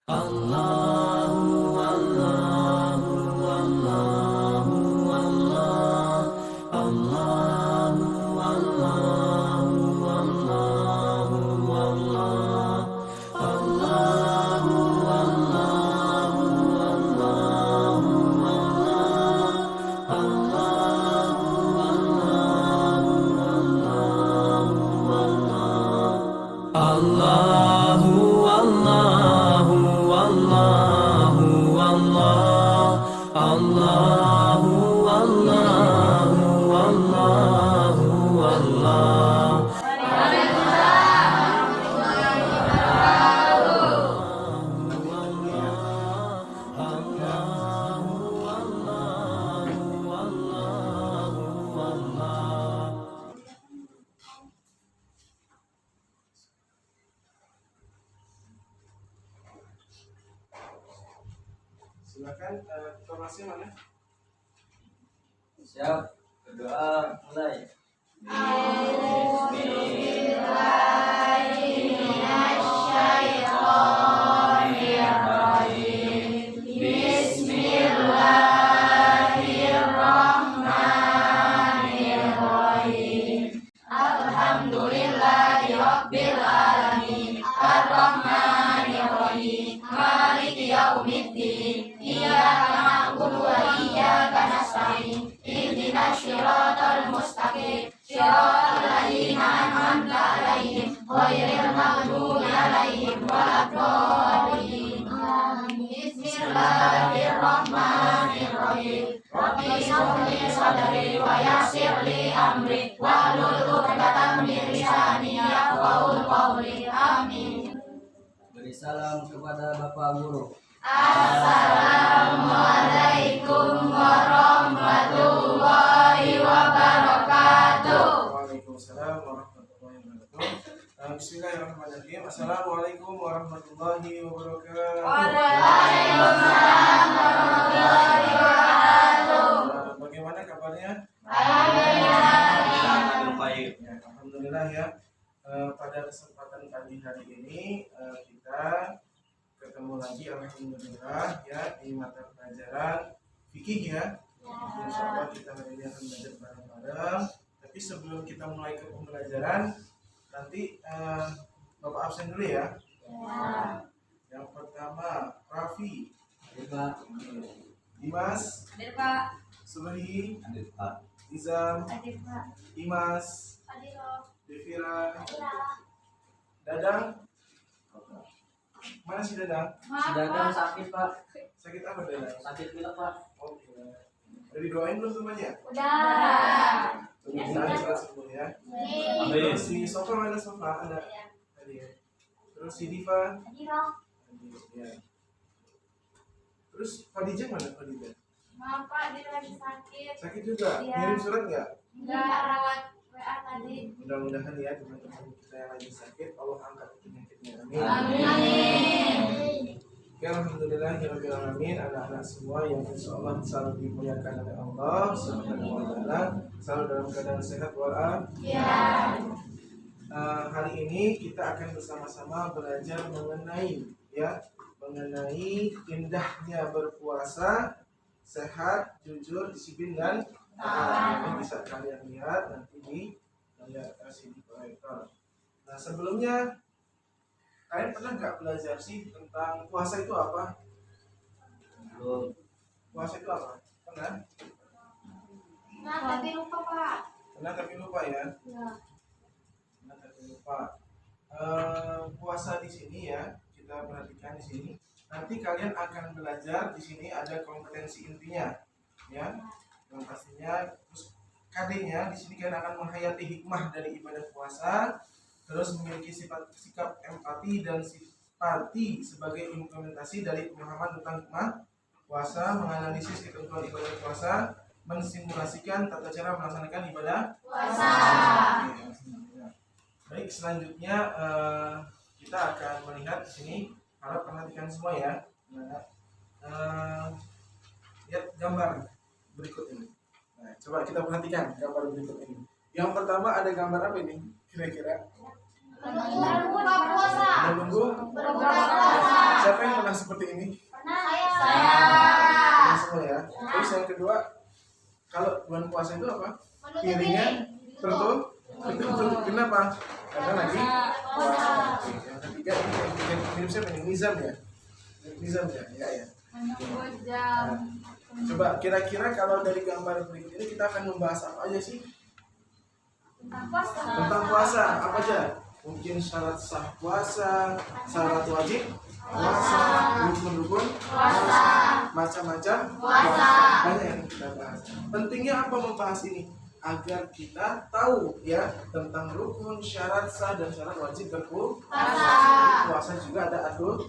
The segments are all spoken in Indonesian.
Allahu Allahu Allahu Allah Allahu Allahu Allahu Allah Allahu Allahu Allahu Allah Allahu Allahu Allahu Allahu Allahu Allahu Allah. Silakan, informasi mana? Siap, berdoa mulai. Alhamdulillahirabbil alamin arrahmanirrahim maliki yaumiddin iyyaka na'budu wa iyyaka nasta'in ihdinas siratal mustaqim siratal ladzina an'amta 'alaihim ghairil maghdubi 'alaihim waladdallin Bismillahirrahmanirrahim Rabbi shrah sadri wa yassir li amri wahlul 'uqdatam min lisani yafqahu qawli amin. Beri salam kepada Bapak Guru. Assalamualaikum warahmatullahi wabarakatuh. Waalaikumsalam warahmatullahi wabarakatuh. Bismillahirrahmanirrahim. Assalamualaikum warahmatullahi wabarakatuh. Waalaikumsalam warahmatullahi wabarakatuh. Bagaimana kabarnya? Alhamdulillah. Baik. Ya, alhamdulillah ya. Pada kesempatan pagi hari ini kita ketemu lagi alhamdulillah ya di mata pelajaran fikih ya. Insya Allah kita hari ini akan belajar bareng-bareng. Tapi sebelum kita mulai ke pembelajaran, nanti Bapak absen dulu ya. Yang pertama Raffi, Hadir Pak. Dimas, Hadir Pak. Subhi, Hadir Pak. Izam, Hadir Pak. Imas, Hadir. Devira, Dadang. Mana si Dadang? Sedang sakit Pak. Sakit apa Dadang? Sakit pilek Pak. Oke. Udah didoain belum semuanya? Udah. Mudah-mudahan cepat sembuh ya. Amin. Terus si Sofa mana Sofa? Ada. Tadi ya. Terus si Diva. Hadir. Hadir, ya. Terus Khadijah mana Khadijah? Maaf Pak, dia lagi sakit. Sakit juga. Iya. Ngirim surat nggak? Enggak rawat WA tadi. Mudah-mudahan ya teman-teman kita yang lagi sakit Allah angkat penyakitnya. Amin. Amin. Ya, alhamdulillah ya rabbil alamin, anak-anak semua yang insyaallah selalu dimuliakan oleh Allah Subhanahu wa taala, selalu dalam keadaan sehat walafiat. Hari ini kita akan bersama-sama belajar mengenai indahnya berpuasa, sehat, jujur, disiplin dan taat. Ini bisa kalian lihat nanti di layar LCD proyektor. Nah, sebelumnya kalian pernah nggak belajar sih tentang puasa itu apa? Belum. Puasa itu apa? Pernah? Nah, tapi lupa Pak. Pernah tapi lupa ya? Ya. Pernah tapi lupa. Puasa di sini ya, kita perhatikan di sini. Nanti kalian akan belajar di sini ada kompetensi intinya, ya. Yang pastinya, terus KD-nya di sini kalian akan menghayati hikmah dari ibadah puasa. Terus memiliki sikap empati dan simpati sebagai implementasi dari pemahaman tentang hikmah puasa, menganalisis ketentuan ibadah puasa, mensimulasikan tata cara melaksanakan ibadah Puasa. Baik, selanjutnya kita akan melihat di sini. Harap perhatikan semua ya. Lihat gambar berikut ini. Nah, coba kita perhatikan gambar berikut ini. Yang pertama ada gambar apa ini? Kira-kira berbuka puasa. Menunggu. Berbuka puasa. Siapa yang pernah seperti ini? Saya. Pernah semua ya. Terus yang kedua, kalau bulan puasa itu apa? Piringnya tertutup. Kenapa? Karena lagi puasa. Oke. Yang ketiga ini yang minum siapa nih? Nizam ya. Nizam ya. Ya ya. Nah, coba kira-kira kalau dari gambar berikut ini kita akan membahas apa aja sih? Tentang puasa. Apa aja? Mungkin syarat sah puasa, syarat wajib puasa, rukun-rukun puasa, macam-macam puasa. Banyak yang kita bahas. Pentingnya apa membahas ini? Agar kita tahu ya tentang rukun, syarat sah dan syarat wajib berpuasa. Puasa juga ada aturan.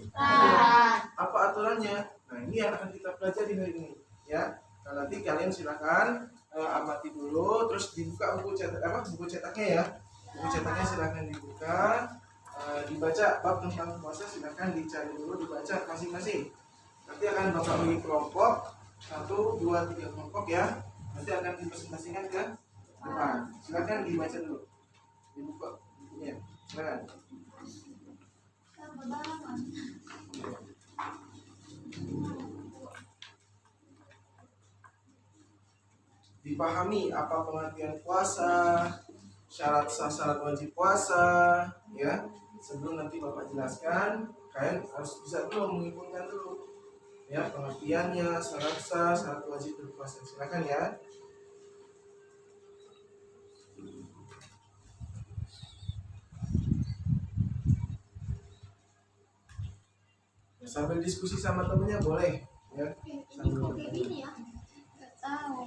Apa aturannya? Nah, ini yang akan kita pelajari hari ini ya. Nah, nanti kalian silakan amati dulu, terus dibuka buku cetaknya ya. Buku cetaknya silakan dibuka, dibaca bab tentang puasa, silakan dicari dulu, dibaca masing-masing. Nanti akan Bapak bagi kelompok 1, 2, 3 kelompok ya. Nanti akan dipresentasikan ke depan. Silakan dibaca dulu, dibuka bukunya. Silakan. Dipahami apa pengertian puasa, syarat sah, syarat wajib puasa ya. Sebelum nanti Bapak jelaskan, kalian harus bisa dulu menghitungkan dulu ya pengertiannya, syarat sah, syarat wajib berpuasa. Silakan ya. Sambil diskusi sama temennya boleh ya. Sambil ya? Nggak tahu.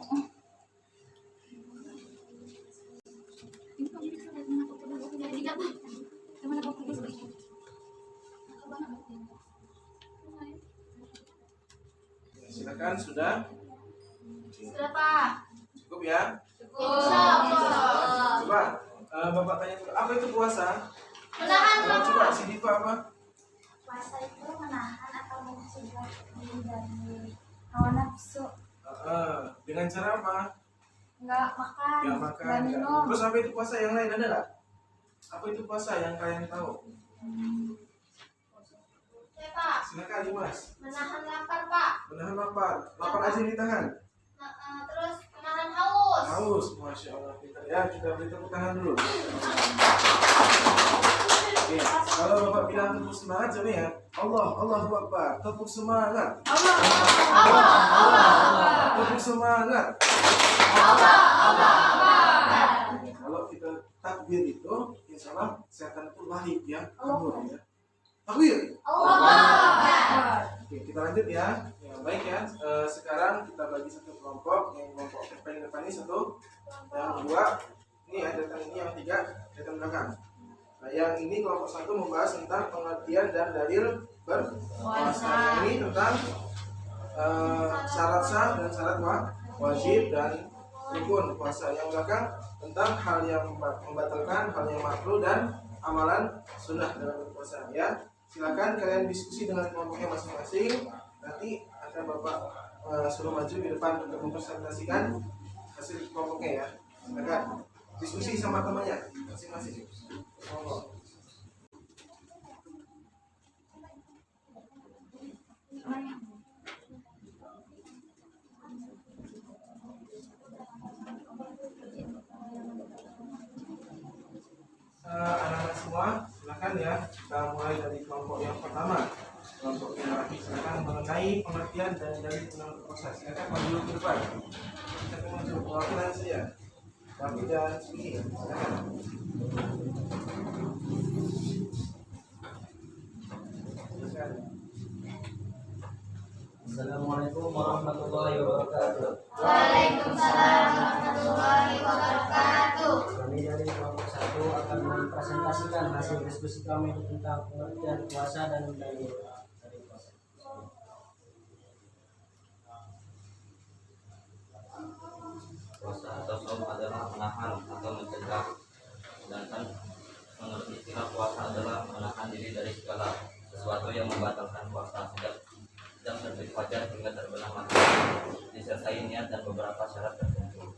Silakan sudah. Sudah Pak. Cukup ya. Cukup. Coba Bapak tanya dulu, apa itu puasa? Menahan Coba si Diva apa? puasa itu menahan atau mencegah diri dari hawa nafsu, Dengan cara apa? nggak makan, Gak makan. nggak minum. Terus apa itu puasa yang lain ada nggak? Apa itu puasa yang kalian tahu? Ya Pak, Silakan Dimas. menahan lapar Pak. Menahan lapar. Lapar aja yang ditahan. Terus menahan haus. Haus, masya Allah. Ya kita beri tepuk tangan dulu. Oke, kalau Bapak bilang tepuk semangat coba ya. Allahu Akbar. Tepuk semangat. Tepuk semangat. Kalau kita takbir itu, insya Allah setan itu lari ya. Kabur ya. Takbir. Oke, kita lanjut ya. Ya baik ya. Sekarang kita bagi satu kelompok. Yang kelompok paling depan ini satu, yang kedua ini ada datang ini, yang tiga datang belakang. Nah, yang ini kelompok satu membahas tentang pengertian dan dalil berpuasa. Ini tentang syarat sah dan syarat wajib dan rukun puasa. Yang belakang tentang hal yang membatalkan, hal yang makruh dan amalan sunnah dalam berpuasa. Ya, silakan kalian diskusi dengan kelompoknya masing-masing. Nanti akan Bapak suruh maju di depan untuk mempresentasikan hasil kelompoknya ya. Silakan diskusi sama temannya masing-masing. Anak-anak semua, silakan ya. Kita mulai dari kelompok yang pertama. Kelompok yang rapi, silakan mengenai pengertian dan dari pengertian proses. Silakan maju ke depan. Kita maju perwakilan saja. Rapi dan Sumi, silakan. Assalamualaikum warahmatullahi wabarakatuh. Waalaikumsalam warahmatullahi wabarakatuh. Kami dari kelompok 1 akan mempresentasikan hasil diskusi kami tentang pengertian puasa dan dalil dari puasa. Puasa atau saum adalah menahan atau mencegah, sedangkan menurut istilah puasa adalah menahan diri dari segala sesuatu yang membatalkan puasa sejak terbit fajar hingga terbenam matahari, disertai niat dan beberapa syarat tertentu.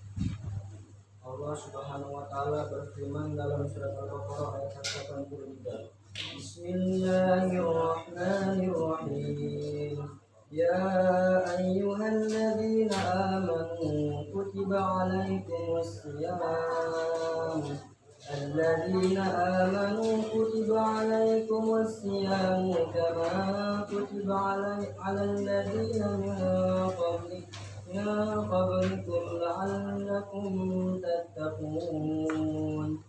Allah Allah Subhanahu wa taala berfirman dalam surat Al-Baqarah ayat 183. Bismillahirrahmanirrahim. Ya ayyuhalladzina amanu kutiba alaikumusiyam. Alladzina amanu kutiba alaikumusiyam kama kutiba alal ladzina min qablikum la'allakum tattaqun.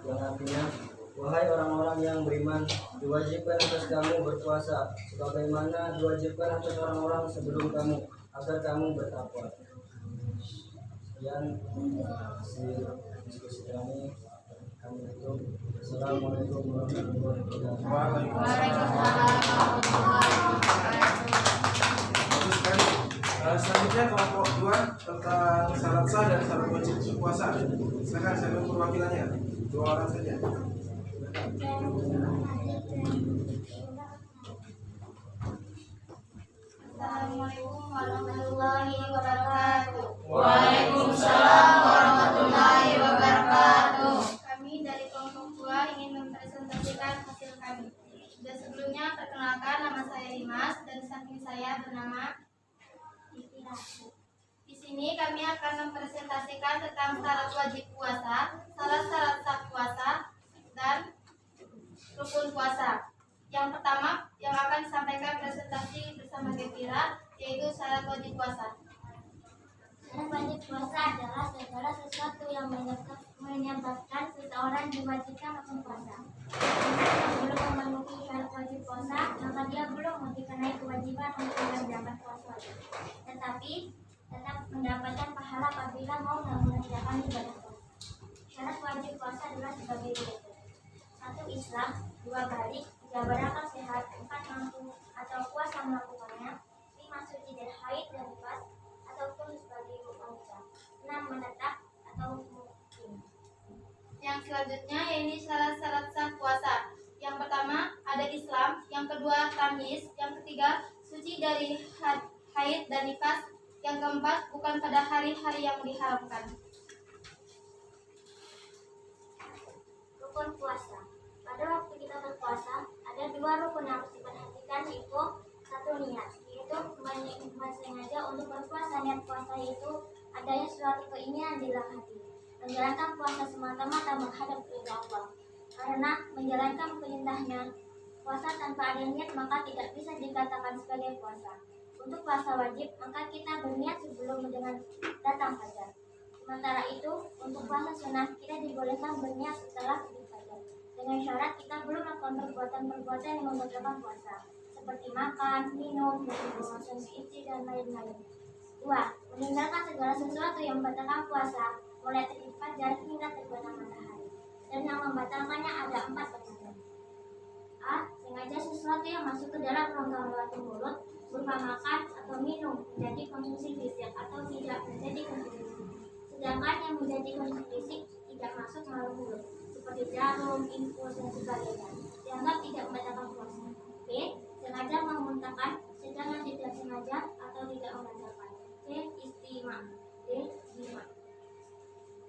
Yang artinya, wahai orang-orang yang beriman, diwajibkan atas kamu berpuasa sebagaimana diwajibkan atas orang-orang sebelum kamu, agar kamu bertakwa. Sekian diskusi kami tutup. Assalamualaikum warahmatullahi wabarakatuh. Bagus sekali. Selanjutnya kelompok 2 tentang syarat sah dan syarat wajib puasa. Silakan saya perwakilannya. 2 orang saja. Assalamualaikum warahmatullahi wabarakatuh. Waalaikumsalam warahmatullahi wabarakatuh. Kami dari kelompok 2 ingin mempresentasikan hasil kami. Dan sebelumnya perkenalkan, nama saya Dimas dan samping saya bernama Ikhlas. Di sini kami akan mempresentasikan tentang syarat wajib puasa, syarat-syarat sah puasa, dan rukun puasa. Yang pertama yang akan disampaikan presentasi bersama Gevira, yaitu syarat wajib puasa. Syarat wajib puasa adalah segala sesuatu yang menyebabkan seseorang diwajibkan melakukan puasa. Jika belum memenuhi syarat wajib puasa, maka dia belum dikenai kewajiban untuk menjalankan puasa wajib. Tetapi tetap mendapatkan pahala apabila mau mengerjakan ibadah puasa. Syarat wajib puasa adalah sebagai berikut: 1. Islam, 2. balik, 3. berakal sehat, 4. mampu atau kuasa melakukannya, 5. suci dari haid dan nifas ataupun sebagai wanita, 6. menetap atau mukim. Yang selanjutnya yaitu syarat-syarat sah puasa. Yang pertama ada Islam, yang kedua tamyiz, yang ketiga suci dari haid dan nifas, yang keempat bukan pada hari-hari yang diharamkan. Rukun puasa. Pada waktu kita berpuasa, ada 2 rukun yang harus diperhatikan, yaitu 1. niat, yaitu sengaja untuk berpuasa. Niat puasa itu adanya suatu keinginan di dalam hati, menjalankan puasa semata-mata menghadap ridha Allah. Karena menjalankan perintahnya puasa tanpa ada niat maka tidak bisa dikatakan sebagai puasa. Untuk puasa wajib maka kita berniat sebelum dengan datang fajar. Sementara itu untuk puasa sunnah kita dibolehkan berniat setelah terbit fajar, dengan syarat kita belum melakukan perbuatan-perbuatan yang membatalkan puasa, seperti makan, minum, mengonsumsi istri dan lain-lain. 2. Meninggalkan segala sesuatu yang membatalkan puasa, mulai terbit fajar hingga terbenam matahari. Dan yang membatalkannya ada 4 perkara. A. Sengaja sesuatu yang masuk ke dalam rongga lewat mulut berupa makan atau minum menjadi konsumsi fisik atau tidak menjadi konsumsi fisik. Sedangkan yang menjadi konsumsi fisik tidak masuk melalui mulut, seperti jarum, infus, dan sebagainya, dianggap tidak membatalkan puasa. B. Sengaja memuntahkan, sedangkan tidak sengaja atau tidak membatalkan. C. Istima. D. Jima.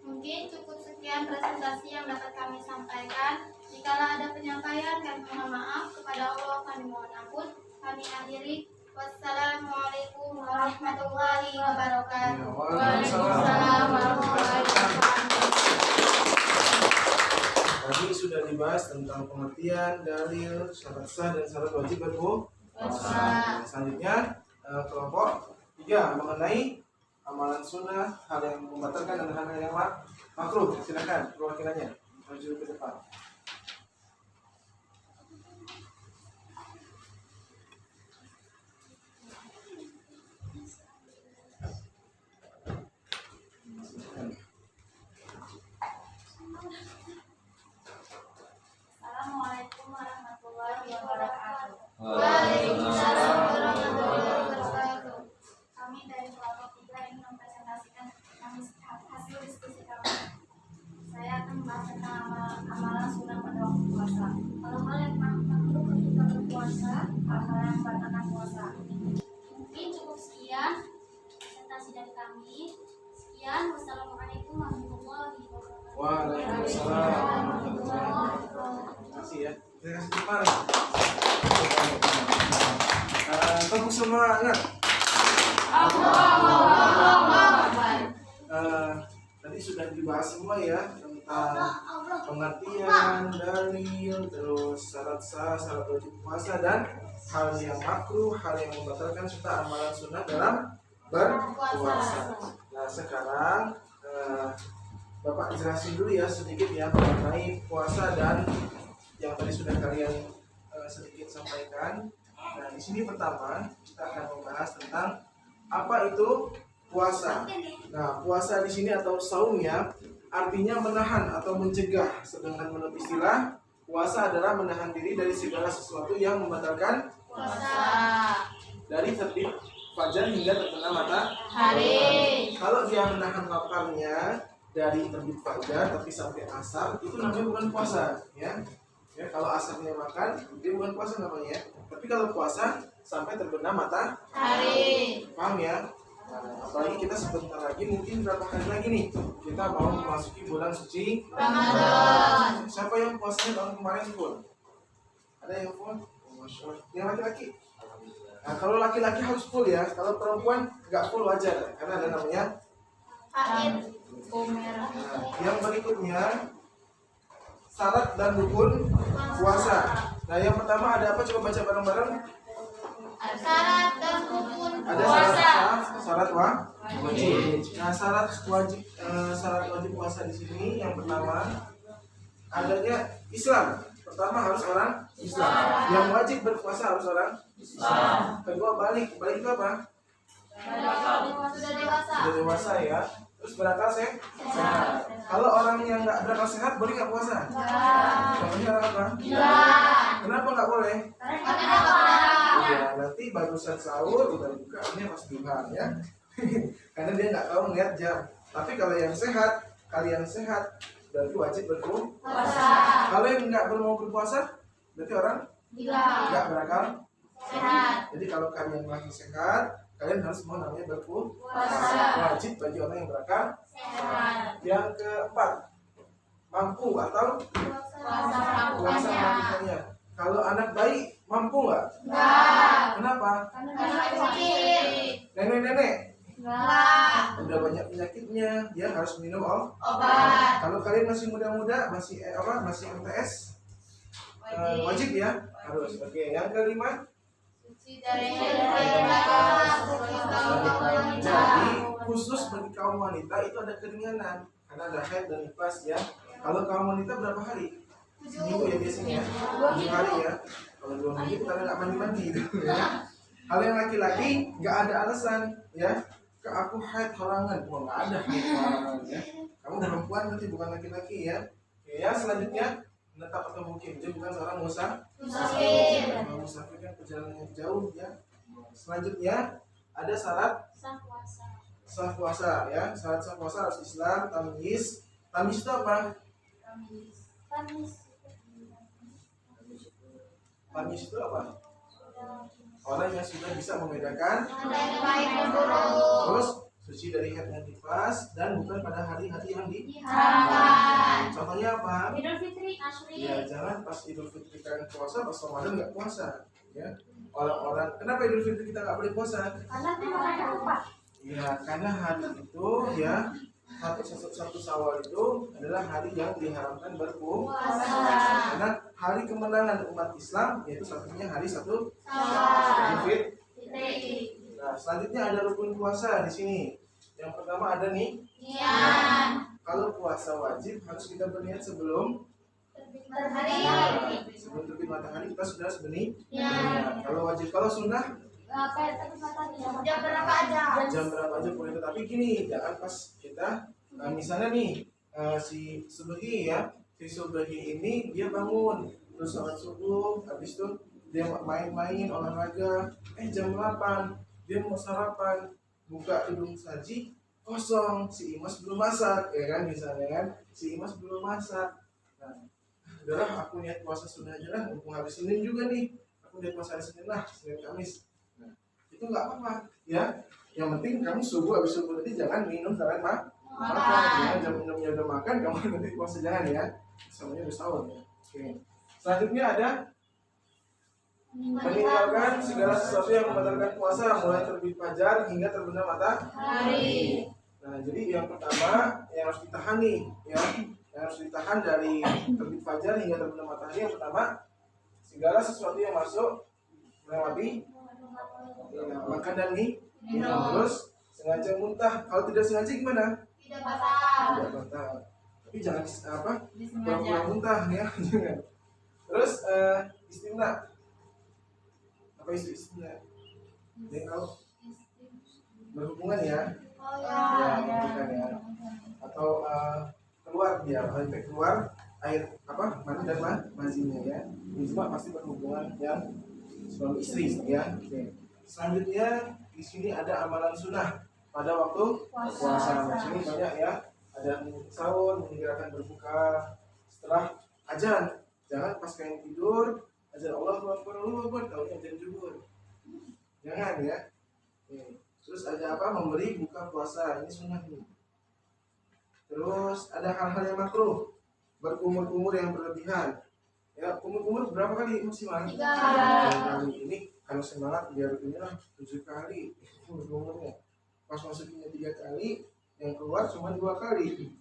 Mungkin cukup sekian presentasi yang dapat kami sampaikan. Jikalau ada penyampaian, kami mohon maaf. Kepada Allah kami mohon ampun. Kami akhiri. Wassalamualaikum warahmatullahi wabarakatuh. Waalaikumsalam warahmatullahi wabarakatuh. Tadi sudah dibahas tentang pengertian, dalil, syarat sah dan syarat wajib berpuasa. Selanjutnya kelompok 3 mengenai amalan sunnah, hal yang membatalkan dan hal yang makruh. Silakan perwakilannya maju ke depan. Assalamualaikum warahmatullahi wabarakatuh. Waalaikumsalam warahmatullahi wabarakatuh. Kami dari kelompok 3 ingin mempresentasikan hasil diskusi kami. Saya akan membahas tentang amalan sunnah sekian. Wassalamualaikum warahmatullahi wabarakatuh. Waalaikumsalam warahmatullahi wabarakatuh. Terima kasih ya. Terima kasih Cipar. Tepuk semangat. Tadi sudah dibahas semua ya tentang pengertian, dalil, terus syarat sah, syarat wajib puasa, dan hal yang makruh, hal yang membatalkan serta amalan sunnah dalam berpuasa. Nah sekarang Bapak jelasin dulu ya sedikit ya mengenai puasa dan yang tadi sudah kalian sedikit sampaikan. Nah di sini pertama kita akan membahas tentang apa itu puasa. Nah puasa di sini atau saum ya artinya menahan atau mencegah. Sedangkan menurut istilah puasa adalah menahan diri dari segala sesuatu yang membatalkan Puasa. dari terbit fajar hingga terbenam Matahari. Kalau dia menahan laparnya dari terbit fajar tapi sampai asar, itu namanya bukan puasa, ya. Ya, kalau asarnya makan, dia bukan puasa namanya. Tapi kalau puasa sampai terbenam matahari. Paham ya? Nah, apalagi kita sebentar lagi, mungkin berapa hari lagi nih kita mau memasuki bulan suci Ramadan. Siapa yang puasanya tahun kemarin full? Ada yang full? Oh, Masya Allah. Yang laki-laki? Nah, kalau laki-laki harus full ya. Kalau perempuan nggak full wajar, karena ada namanya Haid. Nah, yang berikutnya syarat dan rukun puasa. Nah, yang pertama ada apa? Coba baca bareng-bareng. Syarat dan rukun Ada puasa. syarat wajib. Nah, syarat wajib puasa di sini yang pertama adanya Islam. Pertama harus orang Islam. Yang wajib berpuasa harus orang Islam. Kedua balik itu apa? Sudah dewasa. Sudah dewasa ya. Terus berakal sehat. Kalau orang yang nggak berakal sehat boleh nggak puasa? Namanya orang apa? Kenapa nggak boleh? Ya, nanti barusan sahur udah buka ini pas duha ya. Karena dia nggak tahu ngeliat jam. Tapi kalau yang sehat, kalian sehat, berarti wajib berpuasa. Kalau yang nggak mau berpuasa, berarti orang nggak berakal Sehat. Jadi kalau kalian masih sehat, kalian harus mau namanya berpuasa. Wajib bagi orang yang berakal. Yang keempat, mampu atau puasa melakukannya. Kalau anak bayi mampu nggak? Kenapa? Nenek-nenek udah banyak penyakitnya, dia harus minum Obat. Kalau kalian masih muda-muda, masih MTS, wajib ya, harus. Oke, yang kelima, jadi khusus bagi kaum wanita itu ada keringanan karena ada haid dan nifas ya. Kalau kaum wanita berapa hari? Seminggu ya biasanya. 7 hari ya. Kalau 2 minggu kita nggak mandi gitu ya. Kalau yang laki-laki nggak ada alasan ya. Ke aku haid halangan, nggak ada haid halangan ya. Kamu perempuan berarti bukan laki-laki ya. Ya selanjutnya menetap atau mungkin dia bukan seorang musafir. Kalau musafir kan perjalanannya jauh ya. Selanjutnya ada syarat sah puasa ya. Syarat sah puasa harus Islam, tamyiz. Tamyiz itu apa? Tamyiz itu apa? Orang yang sudah bisa membedakan terus suci dari haid dan nifas dan bukan pada hari-hari yang diharamkan. Contohnya apa? Idul Fitri, Ashri. Ya jangan pas Idul Fitri kalian puasa, pas Ramadan nggak puasa ya. Orang-orang kenapa Idul Fitri kita nggak boleh puasa? Karena itu makanya lupa. Ya karena hari itu ya satu Syawal itu adalah hari yang diharamkan berpuasa. Karena hari kemenangan umat Islam yaitu satunya hari 1 Syawal. Nah selanjutnya ada rukun puasa di sini. Yang pertama ada nih. Kalau puasa wajib harus kita berniat sebelum sebelum terbit matahari kita sudah harus berniat. Kalau wajib, kalau sunnah Jam berapa aja? jam berapa aja boleh. Tetapi gini, jangan pas kita misalnya nih si Subhi ya, si Subhi ini dia bangun terus sholat subuh, habis itu dia main-main olahraga, jam 8 dia mau sarapan, buka hidung saji kosong, si Imas belum masak ya kan, misalnya kan si Imas belum masak. Nah udahlah aku niat puasa sunnah aja lah, mumpung hari Senin juga nih, aku niat puasa hari Senin lah, Senin Kamis. Itu nggak apa-apa ya, yang penting kamu subuh, habis subuh tadi jangan minum, jangan Makan. Jam 6-nya udah makan, kamu nanti puasa jangan ya. Semuanya udah sahur ya. Oke. Selanjutnya ada meninggalkan segala sesuatu yang membatalkan puasa mulai terbit fajar hingga terbenam matahari. Nah, jadi yang pertama yang harus ditahan nih, ya. Yang harus ditahan dari terbit fajar hingga terbenam matahari yang pertama segala sesuatu yang masuk melewati makan dan minum. Terus sengaja muntah. Kalau tidak sengaja gimana? Tidak batal. Tidak batal. Tapi jangan pura-pura muntah ya. Jangan. Terus istimna. Apa itu istimna? Dia tahu? Berhubungan ya. Oh Ya, ya. bukan ya. Atau keluar dia, sampai keluar air apa? Mani dan mazinya ya. Ini semua pasti berhubungan yang suami istri ya. Oke. Selanjutnya di sini ada amalan sunnah pada waktu puasa. Di sini banyak ya. Ada sahur, meninggalkan berbuka setelah azan. Jangan pas kalian tidur, azan Allahu Akbar, tahunya azan zuhur. Jangan ya. Oke. Terus ada apa? Memberi buka puasa. Ini sunnah nih. Terus ada hal-hal yang makruh. Berkumur-kumur yang berlebihan. Ya, kumur-kumur berapa kali maksimal? 3 kali. Ini kalau semangat biar inilah 7 kali kumur-kumurnya. Pas masukinnya 3 kali, yang keluar cuma 2 kali.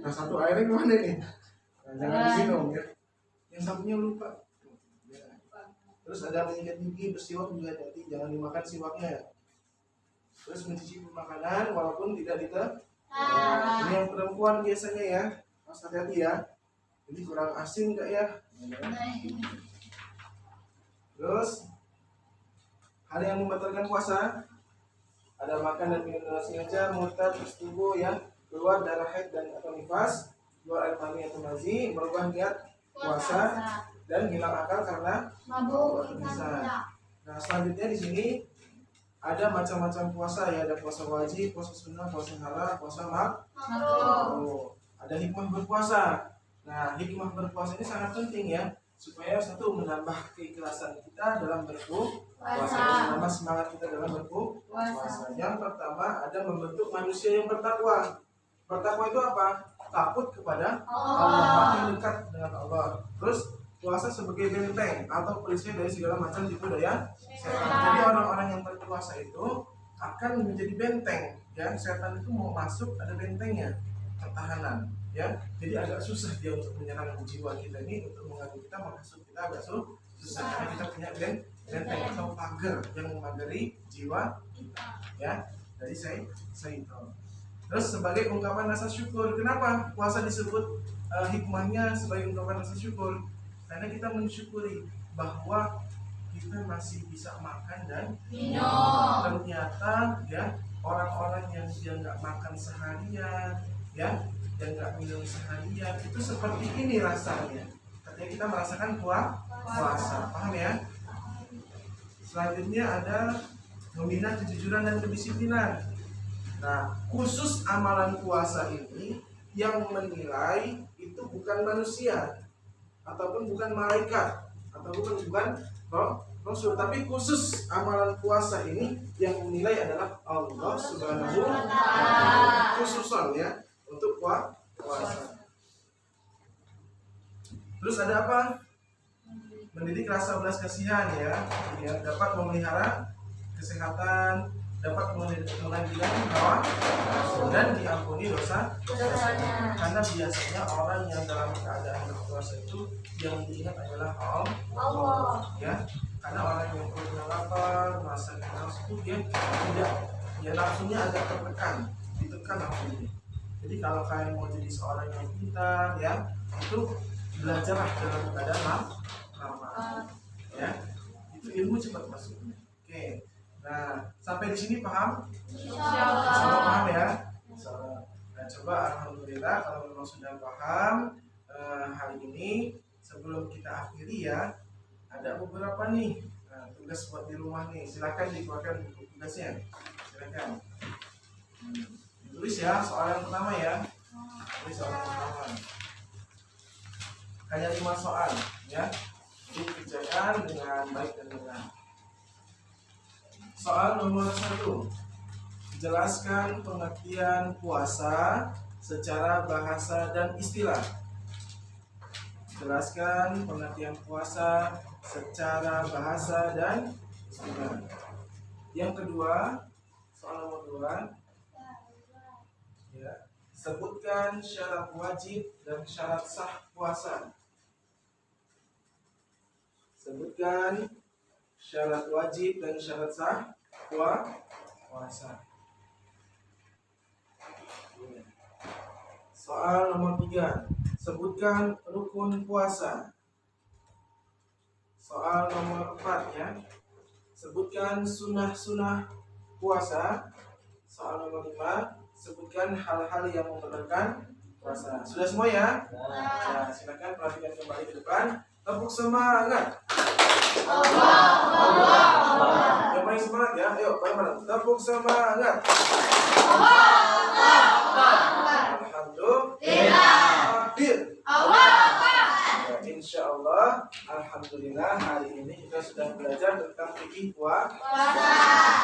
Nah, satu airnya kemana nih? Nah, jangan diminum ya. Yang satunya lupa. Ya. Terus ada menyikat gigi, bersiwak juga hati, jangan dimakan siwaknya. Terus mencicipi makanan walaupun tidak ditelan. Ini yang perempuan biasanya ya, harus hati-hati ya. Jadi kurang asing enggak ya? Terus hal yang membatalkan puasa ada makan dan minum dengan sengaja, murtad, bersetubuh ya, keluar darah haid dan atau nifas, keluar air mani atau mazi, merubah niat puasa dan hilang akal karena mabuk. bisa. Nah, selanjutnya di sini ada macam-macam puasa ya, ada puasa wajib, puasa sunnah, puasa halal, puasa makruh. Ada hikmah berpuasa. Nah, hikmah berpuasa ini sangat penting ya, supaya satu menambah keikhlasan kita dalam berpuasa, menambah semangat kita dalam berpuasa. Yang pertama ada membentuk manusia yang bertakwa. Bertakwa itu apa? Takut kepada Allah, makin dekat dengan Allah. Terus puasa sebagai benteng atau perisai dari segala macam tipu daya setan. Jadi orang-orang yang berpuasa itu akan menjadi benteng. Ya, setan itu mau masuk ada bentengnya, pertahanan. Ya, jadi agak susah dia untuk menyerang jiwa kita ini, untuk mengganggu kita, menghasut kita agak susah karena kita punya benteng atau pagar yang memagari jiwa kita. Ya, jadi saya itu. Terus sebagai ungkapan rasa syukur, kenapa puasa disebut hikmahnya sebagai ungkapan rasa syukur? Karena kita mensyukuri bahwa kita masih bisa makan dan minum. Ternyata ya orang-orang yang dia nggak makan seharian, ya, yang nggak minum seharian, itu seperti ini rasanya. Ketika kita merasakan puasa, paham ya? Selanjutnya ada membina kejujuran dan kedisiplinan. Nah, khusus amalan puasa ini yang menilai itu bukan manusia, ataupun bukan malaikat, ataupun bukan Rasul, tapi khusus amalan puasa ini yang menilai adalah Allah Subhanahu wa Ta'ala. Khususan ya untuk puasa. Terus ada apa? Mendidik rasa belas kasihan ya, dapat memelihara kesehatan, dapat menghilangkan hawa dan diampuni dosa. Karena biasanya orang yang dalam keadaan berpuasa itu yang diingat adalah Allah. Ya, karena orang yang perutnya lapar, merasa keras itu dia tidak, ya nafsunya agak tertekan, ditekan nafsunya. Jadi kalau kalian mau jadi seorang yang pintar, ya itu belajarlah dalam keadaan lapar. Ya, itu ilmu cepat masuknya. Oke. Nah, sampai di sini paham? Insyaallah paham ya? Insyaallah. Nah, coba alhamdulillah kalau memang sudah paham hari ini, sebelum kita akhiri ya, ada beberapa nih tugas buat di rumah nih. Silakan dikeluarkan buku tugasnya. Silakan. Tulis ya soal yang pertama ya. Tulis soal yang pertama. Hanya 5 soal ya. Dikerjakan dengan baik dan benar. Soal nomor 1. Jelaskan pengertian puasa secara bahasa dan istilah. Jelaskan pengertian puasa secara bahasa dan istilah. Yang kedua, soal nomor 2. Ya. Sebutkan syarat wajib dan syarat sah puasa. Sebutkan syarat wajib dan syarat sah puasa. Soal nomor 3. Sebutkan rukun puasa. Soal nomor 4 ya. Sebutkan sunnah-sunnah puasa. Soal nomor 5. Sebutkan hal-hal yang membenarkan puasa. Sudah semua ya? Nah, silakan perhatikan kembali ke depan. Tepuk semangat. Allah. Yang paling semangat ya. Ayo bareng-bareng. Tepuk semangat. Alhamdulillah. Insya Allah, alhamdulillah hari ini kita sudah belajar tentang fikih puasa.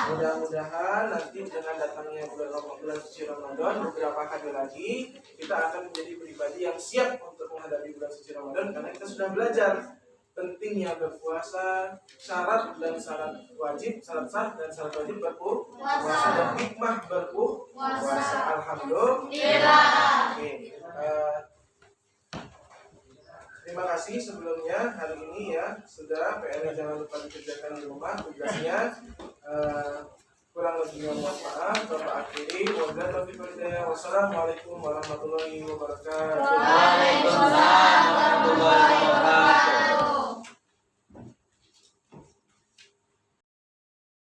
Mudah-mudahan nanti dengan datangnya bulan suci Ramadan beberapa hari lagi kita akan menjadi pribadi yang siap untuk menghadapi bulan suci Ramadan karena kita sudah belajar pentingnya berpuasa, syarat dan syarat wajib, syarat sah dan syarat wajib berpuasa dan hikmah berpuasa. Alhamdulillah. Oke. Terima kasih sebelumnya hari ini ya, sudah PR-nya jangan lupa dikerjakan di rumah tugasnya. Kurang lebihnya mohon maaf. Bapak akhiri. Wassalamualaikum warahmatullahi wabarakatuh. Waalaikumsalam warahmatullahi wabarakatuh.